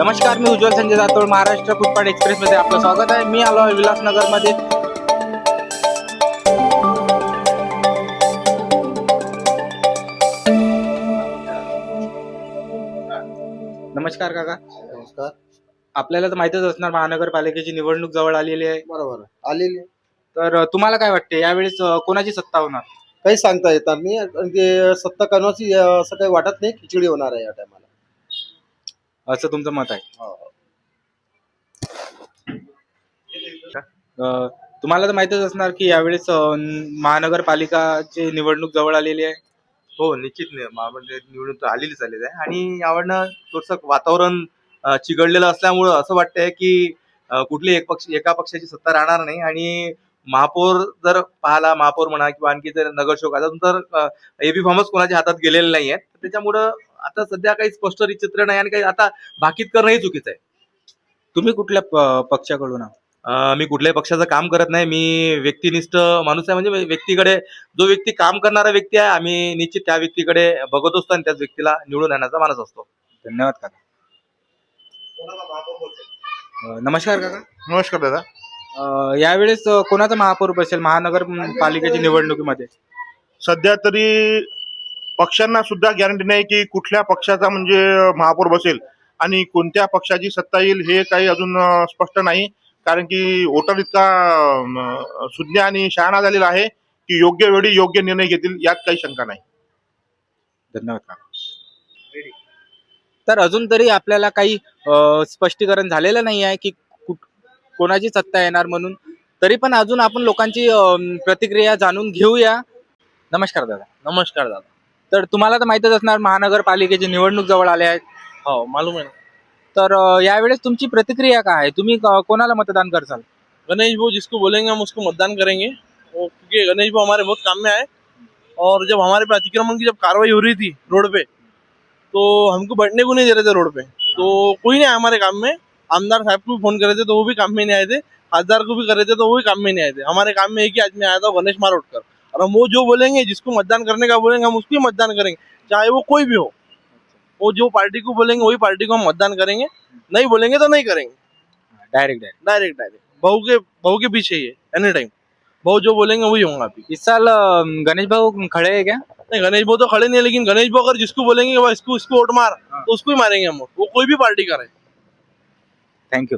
नमस्कार, मी उज्ज्वल Sanjay जातोड. Maharashtra footpath express मध्ये आपलं स्वागत आहे. मी आलो आहे विलासनगर मध्ये. नमस्कार काका. नमस्कार. आपल्याला तर माहितच असणार, महानगरपालिकेची निवडणूक जवळ आलेली आहे. बरोबर आलेली. तर तुम्हाला काय वाटते, यावेळेस कोणाची सत्ता होणार? काही सांगता येणार नाही, कारण की सत्ता कन्वाची असं काही वाटत नाही. खिचडी होणार आहे या टायमाला. असं तुमचं मत आहे? तुम्हाला तर माहितच असणार की यावेळेस महानगरपालिकाची निवडणूक जवळ आलेली आहे. हो, निश्चित म्हणजे निवडणूक आलेलीच आहे आणि यावरनं थोडंसं वातावरण चिघळलेलं असल्यामुळं असं वाटतंय की कुठली एका पक्षाची सत्ता राहणार नाही. आणि महापौर जर पाहिला, महापौर म्हणा किंवा आणखी जर नगरसेवक, अजून तर एबी फॉर्मच कोणाच्या हातात गेलेले नाही आहेत. त्याच्यामुळं आता सध्या काही स्पष्ट चित्र नाही आणि काही आता भाकीत करणंही चुकीचं आहे. तुम्ही कुठल्या पक्षाकडून आहात? मी कुठल्याही पक्षाचं काम करत नाही. मी व्यक्तिनिष्ठ माणूस आहे. म्हणजे व्यक्तीकडे, जो व्यक्ती काम करणारा व्यक्ती आहे, आम्ही निश्चित त्या व्यक्तीकडे बघत असतो आणि त्याच व्यक्तीला निवडून आणण्याचा मानस असतो. धन्यवाद काका. नमस्कार काका. नमस्कार दादा. यावेळेस कोणाचा महापौर बसेल महानगरपालिकेच्या निवडणुकीमध्ये? सध्या तरी पक्षांना सुद्धा गॅरंटी नाही की कुठल्या पक्षाचा म्हणजे महापौर बसेल आणि कोणत्या पक्षाची सत्ता येईल हे काही अजून स्पष्ट नाही. कारण की वोटर इतका सुज्ञ आणि शहाणा झालेला आहे की योग्य वेळी योग्य निर्णय घेतील, यात काही शंका नाही. धन्यवाद काका. तर अजून तरी आपल्याला काही स्पष्टीकरण झालेलं नाही आहे की कोणाची सत्ता येणार म्हणून. तरी पण अजून आपण लोकांची प्रतिक्रिया जाणून घेऊया. नमस्कार दादा. नमस्कार दादा. तर तुम्हाला तर माहितच असणार, महानगरपालिकेची निवडणूक जवळ आली आहे. हो, मालूम है ना. तर यावेळेस तुमची प्रतिक्रिया काय आहे? तुम्ही कोणाला मतदान करसाल? गणेश भाऊ जिसको बोलेंगे हम उसको मतदान करेंगे, और क्योंकि गणेश भाऊ हमारे बहुत काम में आए. और जब हमारे पे अतिक्रमण की जब कार्रवाई हो रही थी रोड पे, तो हमको बैठने को नहीं दे रहे थे रोड पे. तो कोई नहीं आया हमारे काम में. आमदार साहब को भी फोन करे थे तो वो भी काम में नहीं आए थे. खासदार को भी करे थे तो वो भी काम में नहीं आए थे. हमारे काम में एक ही आदमी आया था, गणेश मारोटकर. और हम वो जो बोलेंगे, जिसको मतदान करने का बोलेंगे, हम उसको ही मतदान करेंगे, चाहे वो कोई भी हो. वो जो पार्टी को बोलेंगे वही पार्टी को हम मतदान करेंगे. नहीं बोलेंगे तो नहीं करेंगे. डायरेक्ट. बहू के पीछे ही है एनी टाइम. बहू जो बोलेंगे वही होगा. अभी इस साल गणेश भाऊ खड़े हैं क्या? नहीं, गणेश भाऊ तो खड़े नहीं है, लेकिन गणेश भाऊ अगर जिसको बोलेंगे भाई इसको वोट मार, तो उसको ही मारेंगे हम. वो कोई भी पार्टी का रहे. Thank you.